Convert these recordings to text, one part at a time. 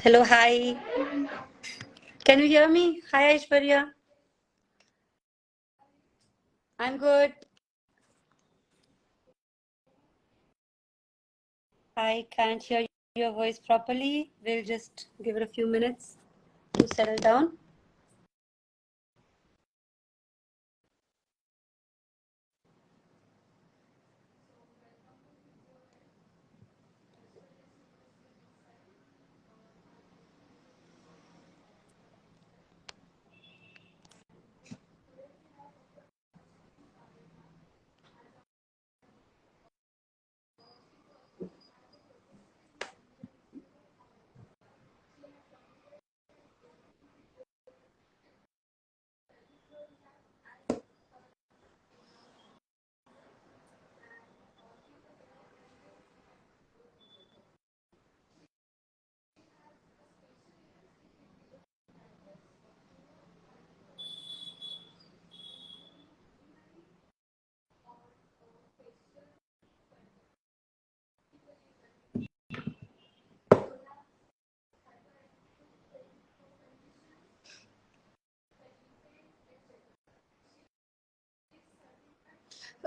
Hello, hi. Can you hear me? Hi, Aishwarya. I'm good. I can't hear your voice properly. We'll just give it a few minutes to settle down.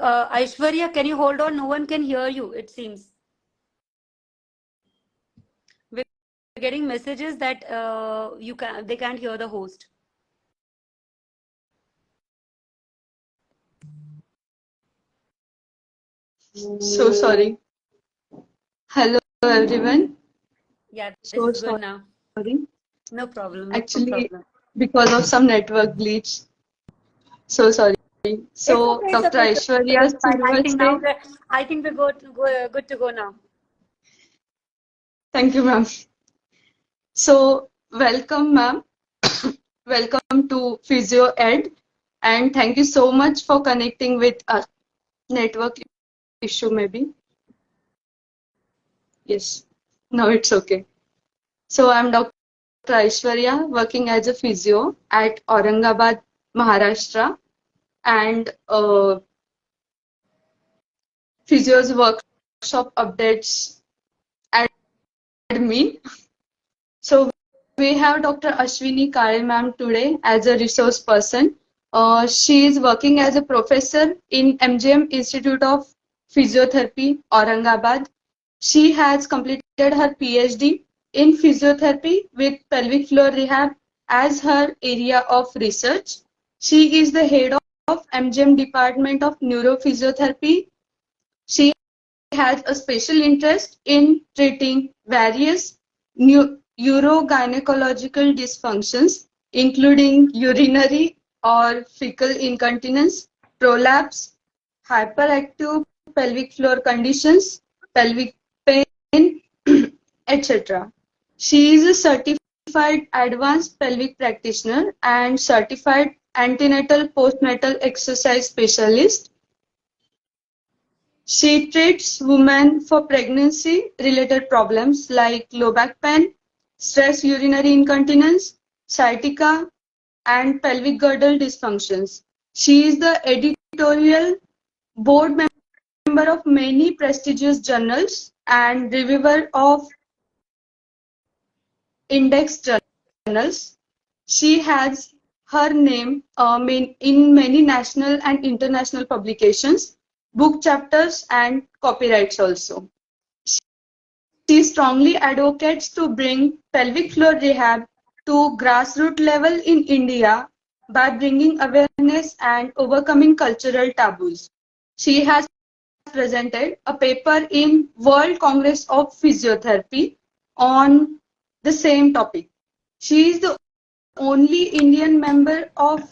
Aishwarya, can you hold on? No one can hear you, it seems. We're getting messages that they can't hear the host. So sorry. Hello everyone. Yeah, this So is good now. sorry. No problem. No Actually, problem. because of some network glitch. So sorry. It's So okay. It's Dr. okay. It's okay. Aishwarya It's fine. Survase. I think we're good to go now. Thank you, ma'am. So welcome, ma'am. Welcome to Physio Ed, and thank you so much for connecting with us. Network issue maybe. Yes. No, it's okay. So I'm Dr. Aishwarya, working as a physio at Aurangabad, Maharashtra, and physio's workshop updates admin. So we have Dr. Ashwini Kale ma'am today as a resource person. She is working as a professor in MGM Institute of Physiotherapy, Aurangabad. She has completed her PhD in physiotherapy with pelvic floor rehab as her area of research. She is the head of MGM Department of Neurophysiotherapy. She has a special interest in treating various urogynecological dysfunctions, including urinary or fecal incontinence, prolapse, hyperactive pelvic floor conditions, pelvic pain, etc. She is a certified advanced pelvic practitioner and certified antenatal postnatal exercise specialist. She treats women for pregnancy-related problems like low back pain, stress urinary incontinence, sciatica, and pelvic girdle dysfunctions. She is the editorial board member of many prestigious journals and reviewer of index journals. She has her name in many national and international publications, book chapters, and copyrights also. She strongly advocates to bring pelvic floor rehab to grassroots level in India by bringing awareness and overcoming cultural taboos. She has presented a paper in World Congress of Physiotherapy on the same topic. She is the only Indian member of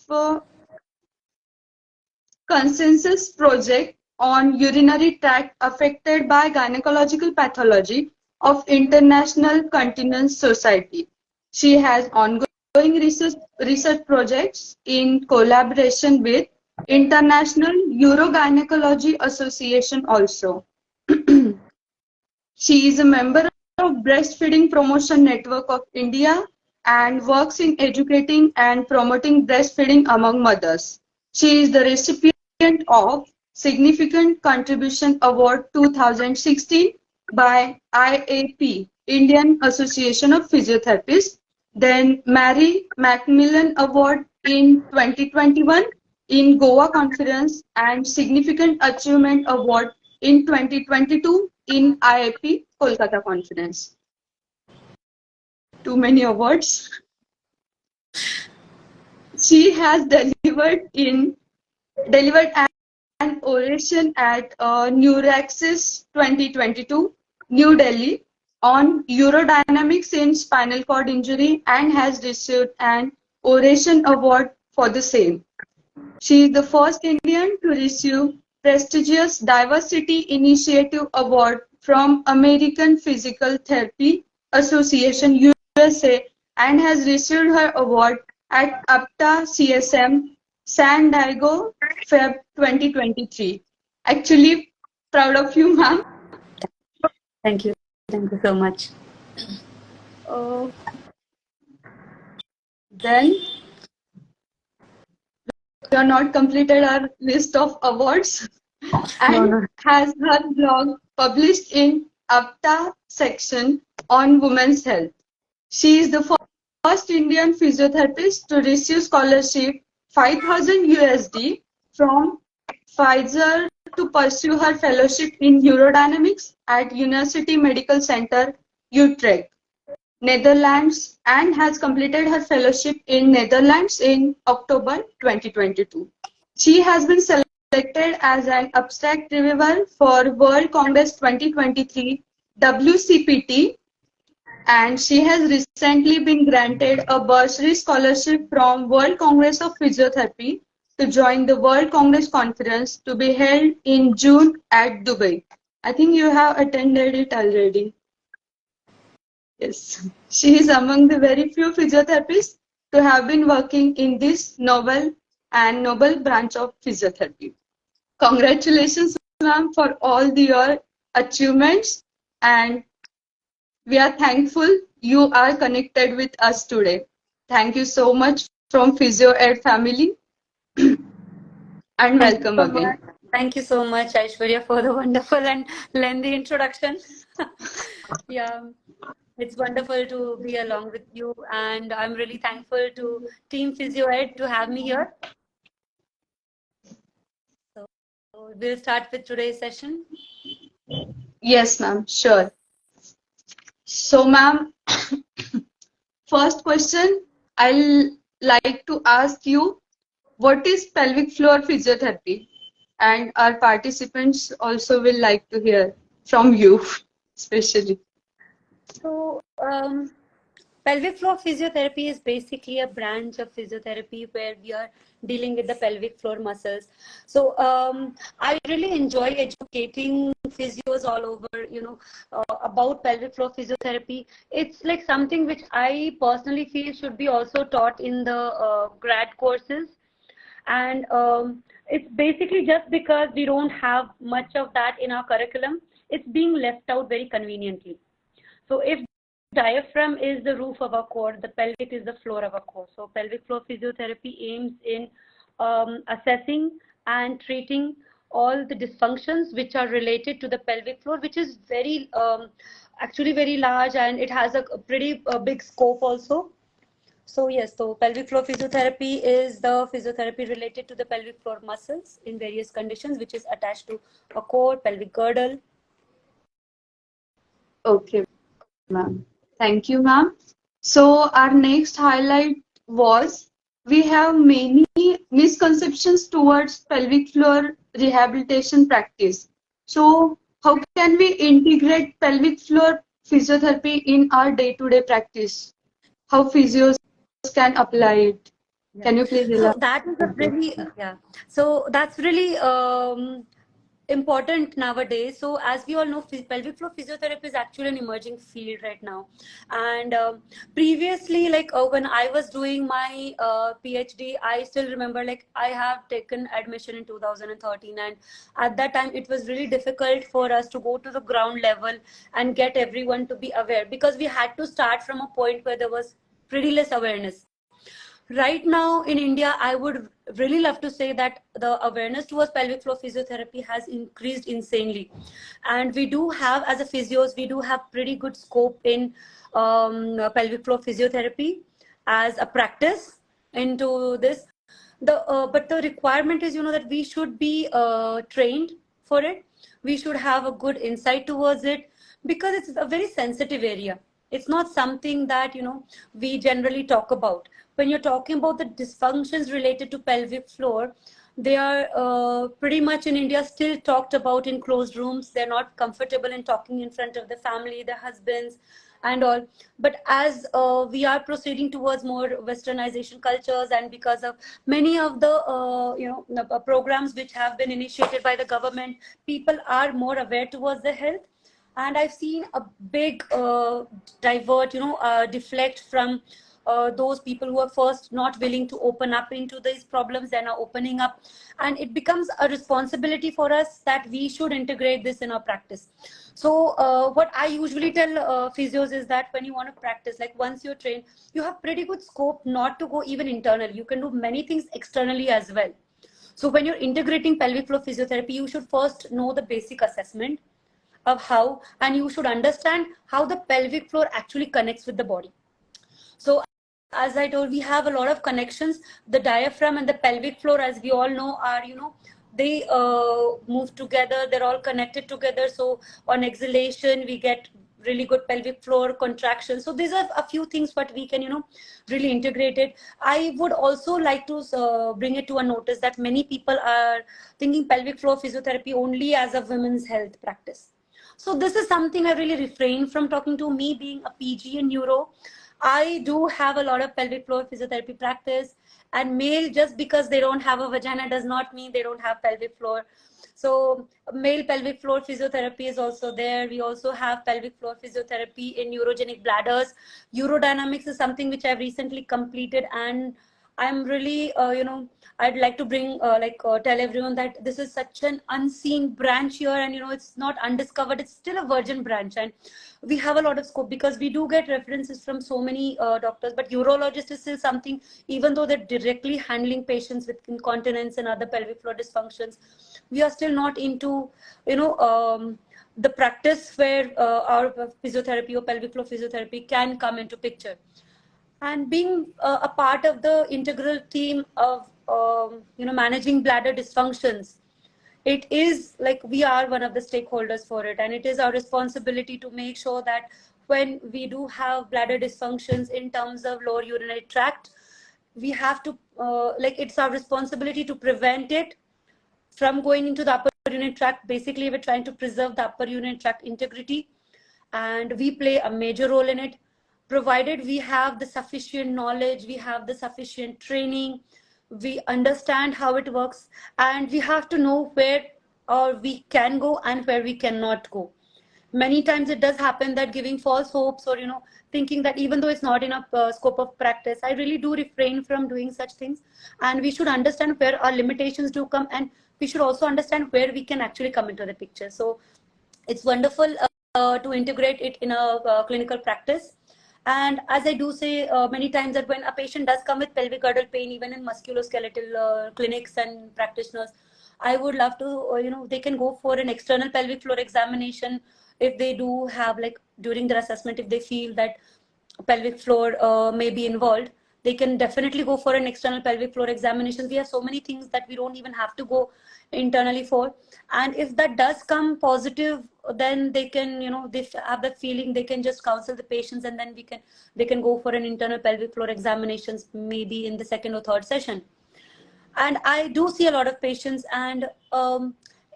consensus project on urinary tract affected by gynecological pathology of International Continence Society. She has ongoing research projects in collaboration with International Urogynecology Association also. She is a member of Breastfeeding Promotion Network of India and works in educating and promoting breastfeeding among mothers. She is the recipient of Significant Contribution Award 2016 by IAP, Indian Association of Physiotherapists. Then Mary Macmillan Award in 2021 in Goa Conference and Significant Achievement Award in 2022 in IIP Kolkata Conference. Too many awards. She has delivered an oration at Neuraxis 2022, New Delhi, on urodynamics in spinal cord injury and has received an oration award for the same. She is the first Indian to receive prestigious Diversity Initiative Award from American Physical Therapy Association USA and has received her award at APTA CSM San Diego Feb 2023. Actually, proud of you, ma'am. Thank you. Thank you so much. Then we have not completed our list of awards and has her blog published in APTA section on women's health. She is the first Indian physiotherapist to receive scholarship 5,000 USD from Pfizer to pursue her fellowship in urodynamics at University Medical Center, Utrecht, Netherlands, and has completed her fellowship in Netherlands in October 2022. She has been selected as an abstract reviewer for World Congress 2023 WCPT, and she has recently been granted a bursary scholarship from World Congress of Physiotherapy to join the World Congress Conference to be held in June at Dubai. I think you have attended it already. Yes. She is among the very few physiotherapists to have been working in this novel and noble branch of physiotherapy. Congratulations, ma'am, for all your achievements, and we are thankful you are connected with us today. Thank you so much from PhysioEd family and welcome again. Thank you so much, Aishwarya, for the wonderful and lengthy introduction. Yeah, it's wonderful to be along with you, and I'm really thankful to Team PhysioEd to have me here. So we'll start with today's session. Yes, ma'am, sure. So, ma'am, first question I'll like to ask you, what is pelvic floor physiotherapy? And our participants also will like to hear from you, especially. So, pelvic floor physiotherapy is basically a branch of physiotherapy where we are dealing with the pelvic floor muscles. So, I really enjoy educating physios all over, about pelvic floor physiotherapy. It's like something which I personally feel should be also taught in the grad courses. And it's basically just because we don't have much of that in our curriculum, it's being left out very conveniently. So if diaphragm is the roof of our core, the pelvic is the floor of our core. So pelvic floor physiotherapy aims in assessing and treating all the dysfunctions which are related to the pelvic floor, which is very actually very large, and it has a pretty big scope also. So yes, so pelvic floor physiotherapy is the physiotherapy related to the pelvic floor muscles in various conditions, which is attached to a core, pelvic girdle. Okay, ma'am. Thank you, ma'am. So our next highlight was we have many misconceptions towards pelvic floor rehabilitation practice. So how can we integrate pelvic floor physiotherapy in our day-to-day practice? How physios can apply it? Yeah. Can you please So elaborate? that is a really So that's really important nowadays. So as we all know, pelvic floor physiotherapy is actually an emerging field right now. And previously, like when I was doing my PhD, I still remember, like, I have taken admission in 2013, and at that time it was really difficult for us to go to the ground level and get everyone to be aware, because we had to start from a point where there was pretty less awareness. Right now in India, I would really love to say that the awareness towards pelvic floor physiotherapy has increased insanely. And we do have, as a physios, we do have pretty good scope in pelvic floor physiotherapy as a practice into this. But the requirement is, that we should be trained for it. We should have a good insight towards it, because it's a very sensitive area. It's not something that we generally talk about. When you're talking about the dysfunctions related to pelvic floor, they are pretty much in India still talked about in closed rooms. They're not comfortable in talking in front of the family, their husbands, and all. But as we are proceeding towards more westernization cultures, and because of many of the programs which have been initiated by the government, people are more aware towards their health. And I've seen a big deflect from those people who are first not willing to open up into these problems, then are opening up. And it becomes a responsibility for us that we should integrate this in our practice. So what I usually tell physios is that when you want to practice, like once you're trained, you have pretty good scope not to go even internal. You can do many things externally as well. So when you're integrating pelvic floor physiotherapy, you should first know the basic assessment of how, and you should understand how the pelvic floor actually connects with the body. So as I told, we have a lot of connections. The diaphragm and the pelvic floor, as we all know, are, they move together. They're all connected together. So on exhalation, we get really good pelvic floor contraction. So these are a few things what we can, really integrate it. I would also like to bring it to a notice that many people are thinking pelvic floor physiotherapy only as a women's health practice. So this is something I really refrain from talking to. Me being a PG in neuro, I do have a lot of pelvic floor physiotherapy practice. And male, just because they don't have a vagina does not mean they don't have pelvic floor. So male pelvic floor physiotherapy is also there. We also have pelvic floor physiotherapy in neurogenic bladders. Urodynamics is something which I've recently completed, and I'm really, I'd like to bring, tell everyone that this is such an unseen branch here, and, it's not undiscovered. It's still a virgin branch, and we have a lot of scope because we do get references from so many doctors. But urologist is still something, even though they're directly handling patients with incontinence and other pelvic floor dysfunctions, we are still not into, the practice where our physiotherapy or pelvic floor physiotherapy can come into picture. And being a part of the integral team of managing bladder dysfunctions, it is like we are one of the stakeholders for it, and it is our responsibility to make sure that when we do have bladder dysfunctions in terms of lower urinary tract, we have to it's our responsibility to prevent it from going into the upper urinary tract. Basically, we're trying to preserve the upper urinary tract integrity, and we play a major role in it, provided we have the sufficient knowledge, we have the sufficient training, we understand how it works, and we have to know where or we can go and where we cannot go. Many times it does happen that giving false hopes, or thinking that even though it's not in a scope of practice, I really do refrain from doing such things. And we should understand where our limitations do come, and we should also understand where we can actually come into the picture. So it's wonderful to integrate it in a clinical practice. And as I do say many times, that when a patient does come with pelvic girdle pain, even in musculoskeletal clinics and practitioners, I would love to, they can go for an external pelvic floor examination if they do have, like, during their assessment, if they feel that pelvic floor may be involved, they can definitely go for an external pelvic floor examination. We have so many things that we don't even have to go internally for. And if that does come positive, then they can, they have that feeling, they can just counsel the patients, and then they can go for an internal pelvic floor examinations, maybe in the second or third session. And I do see a lot of patients, and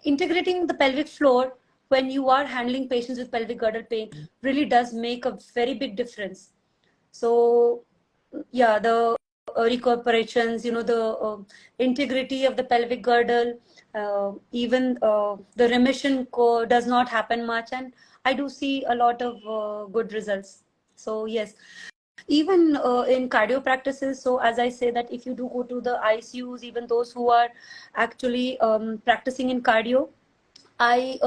integrating the pelvic floor when you are handling patients with pelvic girdle pain really does make a very big difference. So yeah, the recuperations, the integrity of the pelvic girdle, even the remission does not happen much, and I do see a lot of good results. So yes, even in cardio practices. So as I say, that if you do go to the ICUs, even those who are actually practicing in cardio, I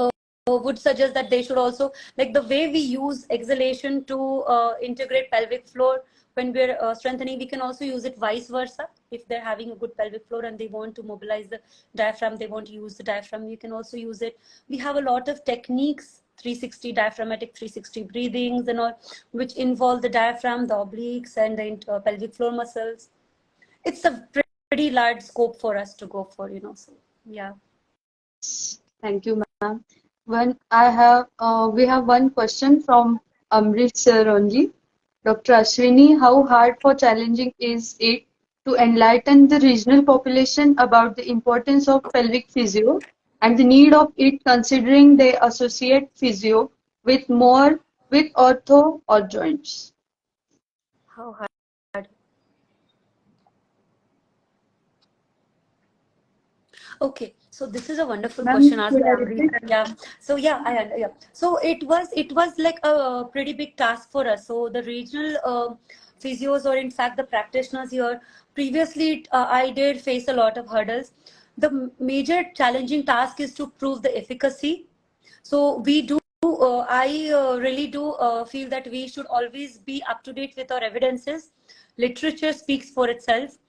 would suggest that they should also, like, the way we use exhalation to integrate pelvic floor when we're strengthening, we can also use it vice versa. If they're having a good pelvic floor and they want to mobilize the diaphragm, they want to use the diaphragm, you can also use it. We have a lot of techniques, 360 diaphragmatic 360 breathings and all, which involve the diaphragm, the obliques, and the pelvic floor muscles. It's a pretty large scope for us to go for, so yeah. Thank you, ma'am. We have one question from Amrit sir only. Dr. Ashwini, how hard or challenging is it to enlighten the regional population about the importance of pelvic physio and the need of it, considering they associate physio with ortho or joints? How hard? Okay, so this is a wonderful question Ma'am, asked could by I Amrit. repeat? Yeah. So yeah. So it was like a pretty big task for us. So the regional physios, or in fact the practitioners here, previously I did face a lot of hurdles. The major challenging task is to prove the efficacy. So we do. I really do feel that we should always be up to date with our evidences. Literature speaks for itself.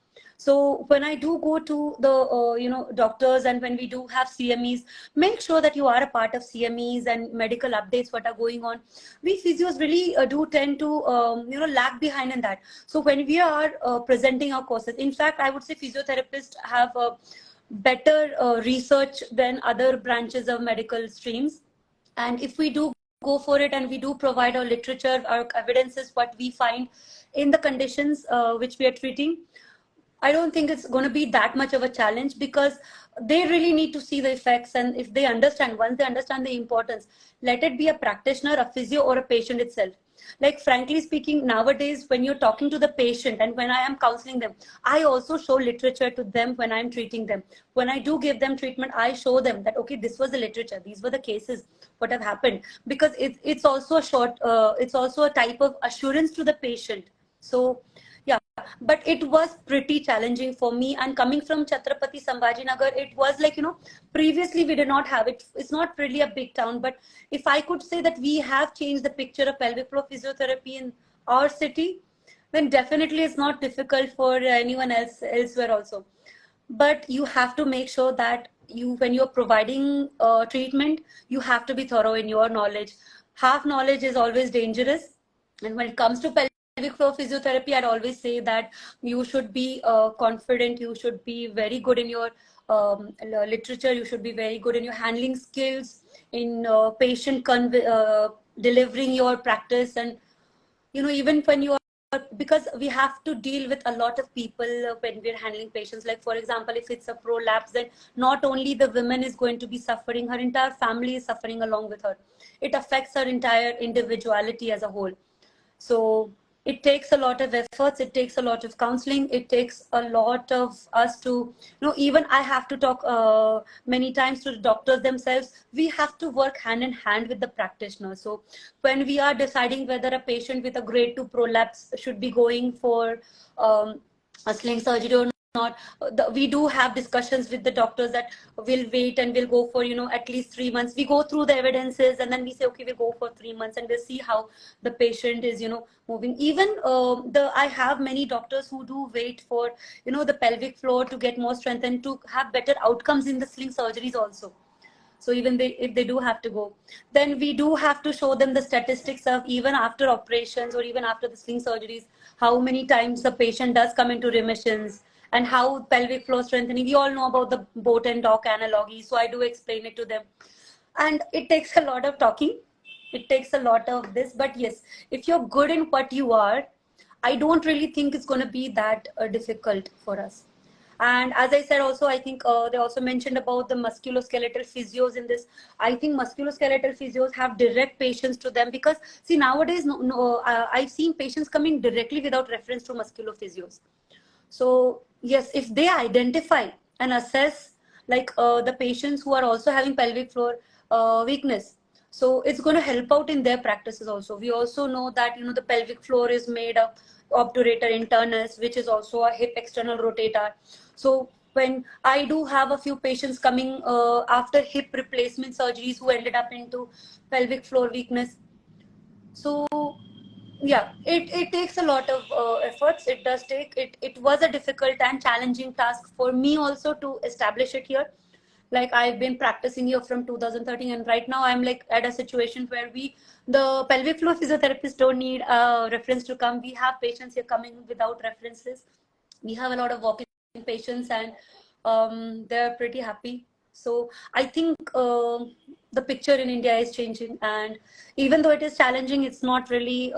So when I do go to the doctors, and when we do have CMEs, make sure that you are a part of CMEs and medical updates what are going on. We physios really do tend to lag behind in that. So when we are presenting our courses, in fact I would say physiotherapists have a better research than other branches of medical streams. And if we do go for it and we do provide our literature, our evidences, what we find in the conditions which we are treating, I don't think it's going to be that much of a challenge, because they really need to see the effects. And if they understand, once they understand the importance, let it be a practitioner, a physio, or a patient itself. Like, frankly speaking, nowadays, when you're talking to the patient and when I am counseling them, I also show literature to them when I'm treating them. When I do give them treatment, I show them that, okay, this was the literature, these were the cases, what have happened, because it's also it's also a type of assurance to the patient. So, yeah, but it was pretty challenging for me. And coming from Chhatrapati Sambhajinagar, it was like, previously we did not have it. It's not really a big town, but if I could say that we have changed the picture of pelvic floor physiotherapy in our city, then definitely it's not difficult for anyone else elsewhere also. But you have to make sure that when you're providing treatment, you have to be thorough in your knowledge. Half knowledge is always dangerous. And when it comes to pelvic floor physiotherapy, I'd always say that you should be confident, you should be very good in your literature, you should be very good in your handling skills, in delivering your practice. And even when you are, because we have to deal with a lot of people when we're handling patients. Like, for example, if it's a prolapse, then not only the woman is going to be suffering, her entire family is suffering along with her. It affects her entire individuality as a whole. So it takes a lot of efforts, it takes a lot of counseling, it takes a lot of us to, even I have to talk many times to the doctors themselves. We have to work hand in hand with the practitioner. So when we are deciding whether a patient with a grade 2 prolapse should be going for a sling surgery or not, we do have discussions with the doctors that we'll wait and we'll go for at least 3 months. We go through the evidences and then we say, okay, we'll go for 3 months, and we'll see how the patient is moving. Even I have many doctors who do wait for the pelvic floor to get more strength and to have better outcomes in the sling surgeries also. So even if they do have to go, then we do have to show them the statistics of even after operations or even after the sling surgeries, how many times the patient does come into remissions, and how pelvic floor strengthening. We all know about the boat and dock analogy, so I do explain it to them. And it takes a lot of talking. It takes a lot of this. But yes, if you're good in what you are, I don't really think it's going to be that difficult for us. And as I said also, I think they also mentioned about the musculoskeletal physios in this. I think musculoskeletal physios have direct patients to them, because see, nowadays, I've seen patients coming directly without reference to musculophysios. So yes, if they identify and assess, like the patients who are also having pelvic floor weakness, so it's going to help out in their practices also. We also know that the pelvic floor is made of obturator internus, which is also a hip external rotator. So when I do have a few patients coming after hip replacement surgeries who ended up into pelvic floor weakness, so Yeah, it takes a lot of efforts. It does take it. It was a difficult and challenging task for me also to establish it here. Like I've been practicing here from 2013, and right now I'm like at a situation where the pelvic floor physiotherapists don't need a reference to come. We have patients here coming without references. We have a lot of walk-in patients, and they're pretty happy. So I think the picture in India is changing, and even though it is challenging, it's not really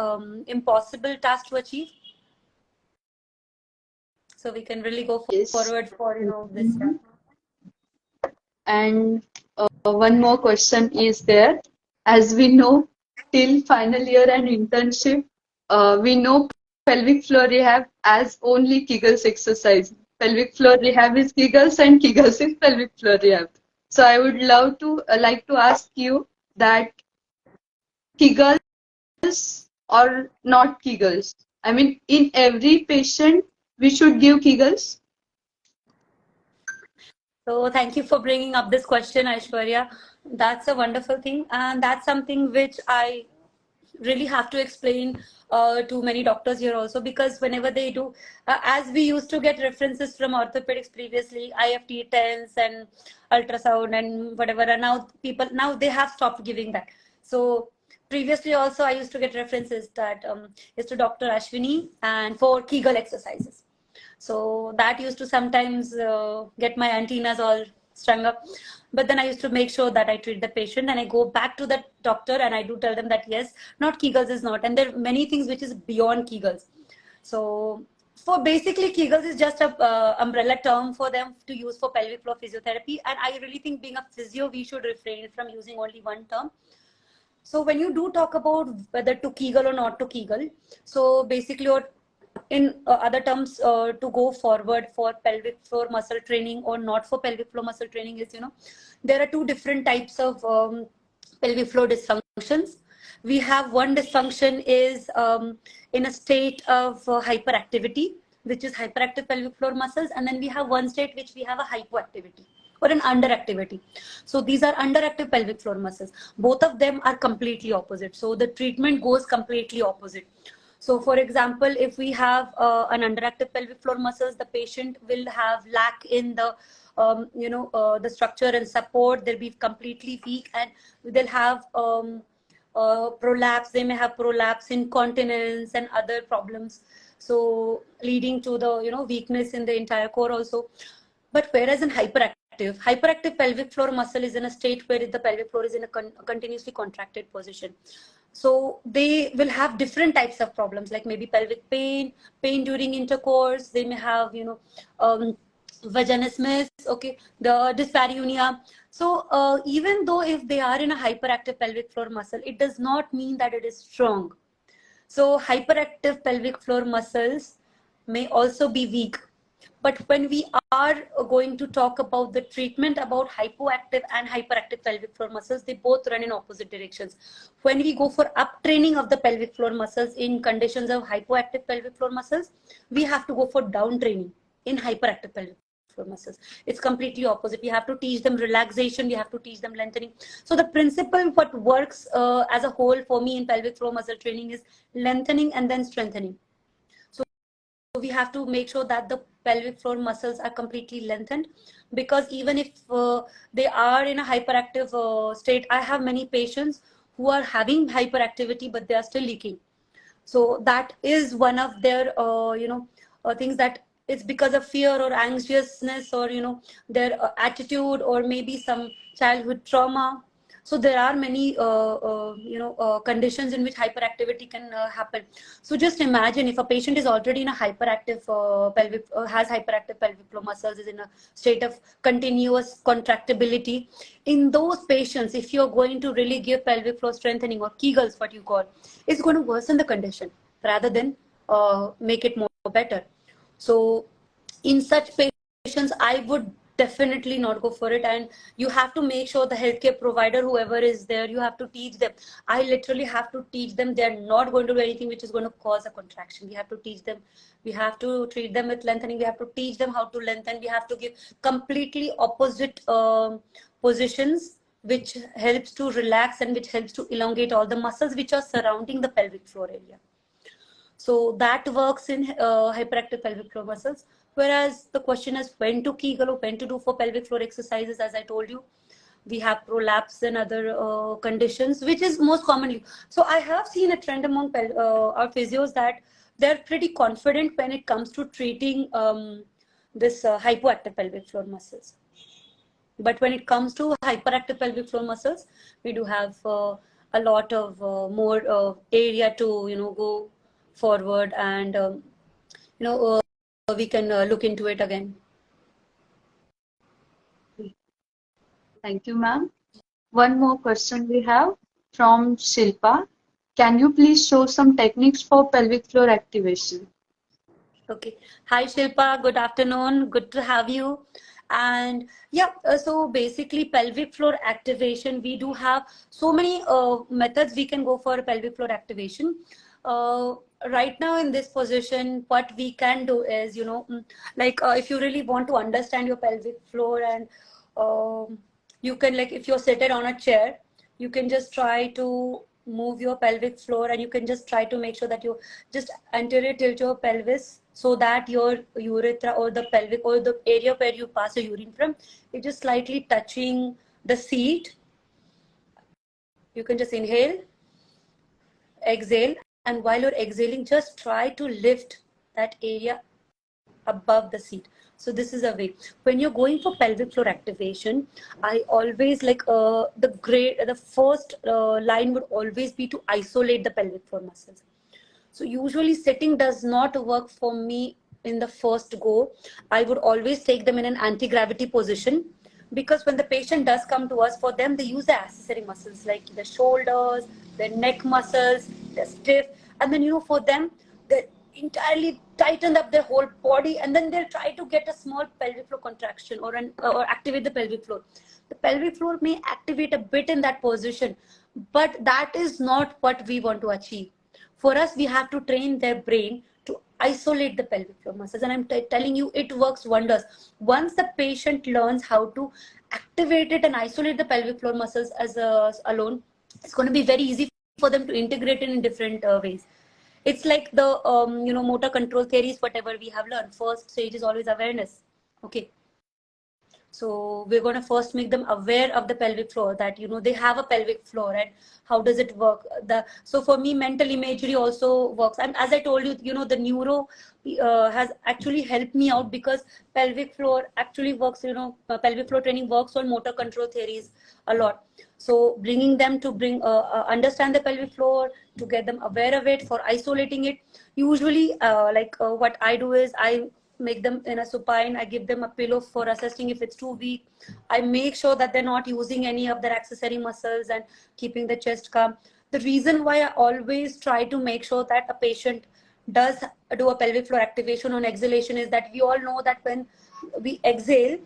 impossible task to achieve. So we can really go Yes. forward for this. Mhm. And one more question is there. As we know, till final year and internship, we know pelvic floor rehab as only Kegel's exercise. Pelvic floor rehab is Kegels and Kegels is pelvic floor rehab. So I would love to like to ask you that Kegels or not Kegels? I mean, in every patient, we should give Kegels. So thank you for bringing up this question, Aishwarya. That's a wonderful thing, and that's something which I really have to explain to many doctors here also, because whenever they do, as we used to get references from orthopedics previously, IFT tens and ultrasound and whatever, and now they have stopped giving that. So previously also I used to get references that is to Dr. Ashwini and for Kegel exercises. So that used to sometimes get my antennas all strung up. But then I used to make sure that I treat the patient and I go back to the doctor and I do tell them that yes, not Kegels is not. And there are many things which is beyond Kegels. So for basically Kegels is just a umbrella term for them to use for pelvic floor physiotherapy. And I really think being a physio, we should refrain from using only one term. So when you do talk about whether to Kegel or not to Kegel, so basically what in other terms to go forward for pelvic floor muscle training or not for pelvic floor muscle training is, there are two different types of pelvic floor dysfunctions. We have one dysfunction is in a state of hyperactivity, which is hyperactive pelvic floor muscles, and then we have one state which we have a hypoactivity or an underactivity. So these are underactive pelvic floor muscles. Both of them are completely opposite. So the treatment goes completely opposite. So for example, if we have an underactive pelvic floor muscles, the patient will have lack in the the structure and support. They'll be completely weak, and they'll have prolapse. They may have prolapse, incontinence, and other problems. So leading to the weakness in the entire core also. But whereas in hyperactive pelvic floor muscle is in a state where the pelvic floor is in a continuously contracted position. So they will have different types of problems, like maybe pelvic pain during intercourse. They may have, vaginismus, okay, the dyspareunia. So even though if they are in a hyperactive pelvic floor muscle, it does not mean that it is strong. So hyperactive pelvic floor muscles may also be weak. But when we are going to talk about the treatment about hypoactive and hyperactive pelvic floor muscles, they both run in opposite directions. When we go for up training of the pelvic floor muscles in conditions of hypoactive pelvic floor muscles, we have to go for down training in hyperactive pelvic floor muscles. It's completely opposite. We have to teach them relaxation. We have to teach them lengthening. So the principle what works as a whole for me in pelvic floor muscle training is lengthening and then strengthening. So we have to make sure that the pelvic floor muscles are completely lengthened, because even if they are in a hyperactive state, I have many patients who are having hyperactivity, but they are still leaking. So that is one of their, things that it's because of fear or anxiousness or, their attitude or maybe some childhood trauma. So there are many, conditions in which hyperactivity can happen. So just imagine if a patient is already in a hyperactive has hyperactive pelvic floor muscles, is in a state of continuous contractibility. In those patients, if you're going to really give pelvic floor strengthening or Kegels, what you call, it's going to worsen the condition rather than make it more better. So in such patients, I would definitely not go for it. And you have to make sure the healthcare provider, whoever is there, you have to teach them. I literally have to teach them. They're not going to do anything which is going to cause a contraction. We have to teach them. We have to treat them with lengthening. We have to teach them how to lengthen. We have to give completely opposite positions, which helps to relax and which helps to elongate all the muscles which are surrounding the pelvic floor area. So that works in hyperactive pelvic floor muscles. Whereas the question is when to Kegel or when to do for pelvic floor exercises, as I told you, we have prolapse and other conditions, which is most commonly. So I have seen a trend among our physios that they're pretty confident when it comes to treating this hypoactive pelvic floor muscles. But when it comes to hyperactive pelvic floor muscles, we do have a lot of more area to go forward, and we can look into it again. Thank you, ma'am. One more question we have from Shilpa. Can you please show some techniques for pelvic floor activation? Okay. Hi, Shilpa. Good afternoon. Good to have you. And yeah, so basically pelvic floor activation, we do have so many methods we can go for pelvic floor activation. Right now in this position, what we can do is, if you really want to understand your pelvic floor, and you can, like, if you're seated on a chair, you can just try to move your pelvic floor, and you can just try to make sure that you just anterior tilt your pelvis so that your urethra or the pelvic or the area where you pass your urine from is just slightly touching the seat. You can just inhale, exhale, and while you're exhaling, just try to lift that area above the seat. So this is a way. When you're going for pelvic floor activation, I always like the first line would always be to isolate the pelvic floor muscles. So usually sitting does not work for me in the first go. I would always take them in an anti-gravity position, because when the patient does come to us, for them, they use the accessory muscles like the shoulders, the neck muscles, they're stiff. And then, for them, they entirely tighten up their whole body, and then they'll try to get a small pelvic floor contraction or activate the pelvic floor. The pelvic floor may activate a bit in that position, but that is not what we want to achieve. For us, we have to train their brain to isolate the pelvic floor muscles, and I'm telling you, it works wonders. Once the patient learns how to activate it and isolate the pelvic floor muscles as alone, it's going to be very easy for them to integrate it in different ways. It's like the motor control theories, whatever we have learned. First stage is always awareness. Okay. So we're going to first make them aware of the pelvic floor, that they have a pelvic floor, and how does it work. So for me, mental imagery also works, and as I told you, the neuro has actually helped me out, because pelvic floor actually works. Pelvic floor training works on motor control theories a lot. So bringing them to understand the pelvic floor, to get them aware of it, for isolating it. Usually, what I do is I make them in a supine. I give them a pillow for assessing if it's too weak. I make sure that they're not using any of their accessory muscles and keeping the chest calm. The reason why I always try to make sure that a patient does do a pelvic floor activation on exhalation is that we all know that when we exhale,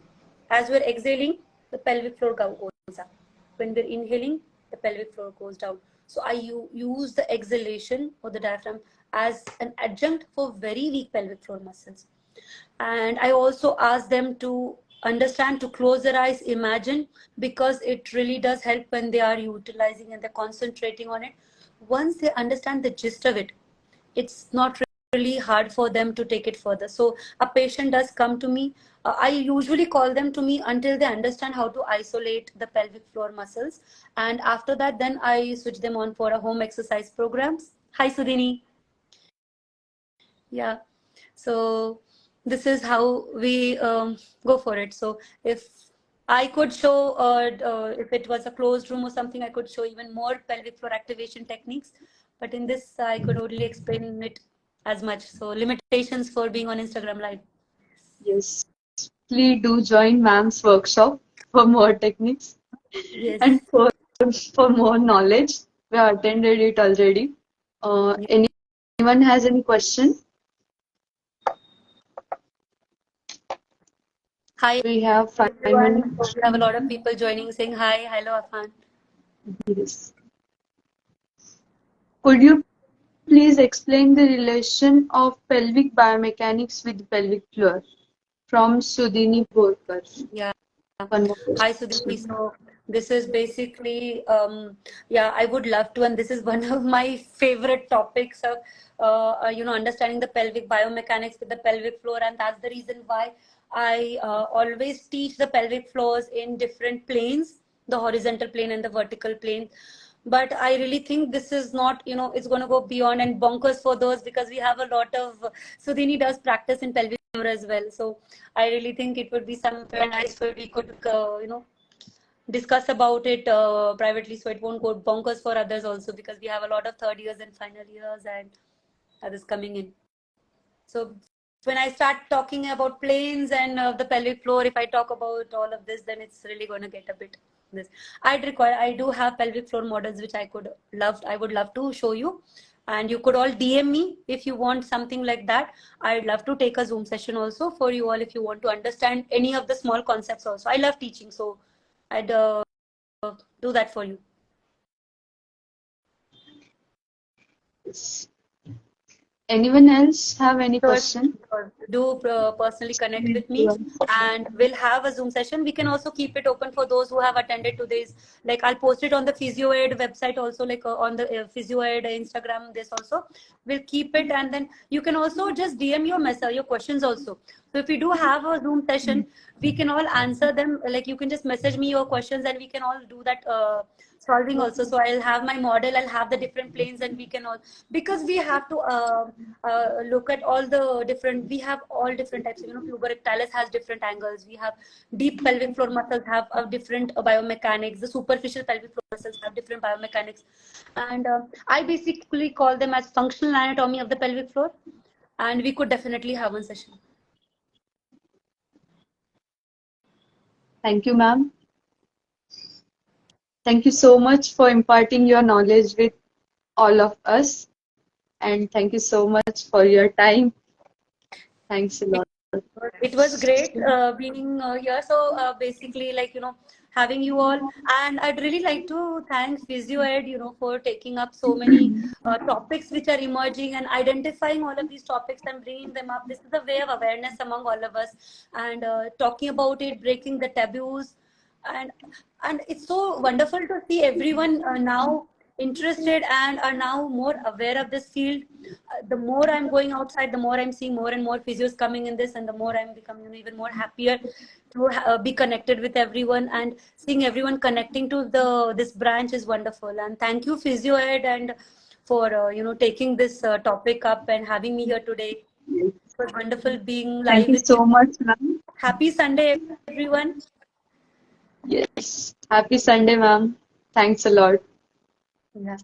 as we're exhaling, the pelvic floor goes up. When we're inhaling, the pelvic floor goes down. So I use the exhalation or the diaphragm as an adjunct for very weak pelvic floor muscles. And I also ask them to understand, to close their eyes, imagine, because it really does help when they are utilizing and they're concentrating on it. Once they understand the gist of it, it's not really hard for them to take it further. So a patient does come to me. I usually call them to me until they understand how to isolate the pelvic floor muscles. And after that, then I switch them on for a home exercise programs. Hi, Sudhini. Yeah. So this is how we go for it. So if I could show, if it was a closed room or something, I could show even more pelvic floor activation techniques. But in this, I could only explain it as much. So limitations for being on Instagram Live. Yes. Please do join ma'am's workshop for more techniques. Yes. And for more knowledge. We have attended it already. Anyone has any question? Hi, We have 5 everyone. minutes. We have a lot of people joining, saying hi. Hello, Afan. Yes. Could you please explain the relation of pelvic biomechanics with pelvic floor? From Sudhini Borkar. Yeah. One more Hi, question. Sudhini. So This is basically, yeah, I would love to, and this is one of my favorite topics of, understanding the pelvic biomechanics with the pelvic floor, and that's the reason why I always teach the pelvic floors in different planes, the horizontal plane and the vertical plane. But I really think this is not, it's going to go beyond and bonkers for those, because we have a lot of, Sudhini does practice in pelvic floor as well. So I really think it would be somewhere nice where we could, discuss about it privately, so it won't go bonkers for others also, because we have a lot of third years and final years and others coming in. So when I start talking about planes and the pelvic floor, if I talk about all of this, then it's really going to get a bit this. I do have pelvic floor models which I would love to show you, and you could all DM me if you want something like that. I'd love to take a Zoom session also for you all if you want to understand any of the small concepts also. I love teaching, so I'd do that for you. Anyone else have any question? Do personally connect with me, and we'll have a Zoom session. We can also keep it open for those who have attended today's. Like, I'll post it on the PhysioEd website also, like on the PhysioEd Instagram. This also, we'll keep it, and then you can also just DM your questions also. So if we do have a Zoom session, we can all answer them. Like, you can just message me your questions, and we can all do that solving also. So I'll have my model, I'll have the different planes, and we can all, because we have to look at all the different, we have all different types, tuber rectalis has different angles, we have deep pelvic floor muscles have a different biomechanics, the superficial pelvic floor muscles have different biomechanics, and I basically call them as functional anatomy of the pelvic floor, and we could definitely have one session. Thank you, ma'am. Thank you so much for imparting your knowledge with all of us. And thank you so much for your time. Thanks a lot. It was great being here. So basically, like, having you all, and I'd really like to thank PhysioEd, for taking up so many topics which are emerging and identifying all of these topics and bringing them up. This is a way of awareness among all of us, and talking about it, breaking the taboos, and it's so wonderful to see everyone now interested and are now more aware of this field. The more I'm going outside, the more I'm seeing more and more physios coming in this, and the more I'm becoming even more happier to be connected with everyone, and seeing everyone connecting to this branch is wonderful. And thank you, PhysioEd, and for taking this topic up and having me here today. It was wonderful being live Thank you with you. so much, ma'am. Happy Sunday, everyone. Yes. Happy Sunday, ma'am. Thanks a lot. Yeah.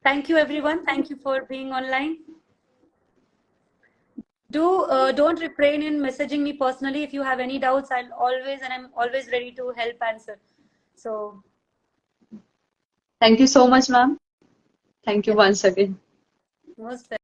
Thank you, everyone. Thank you for being online. Don't refrain in messaging me personally if you have any doubts. I'm always ready to help answer. So thank you so much, ma'am. Thank you once again. most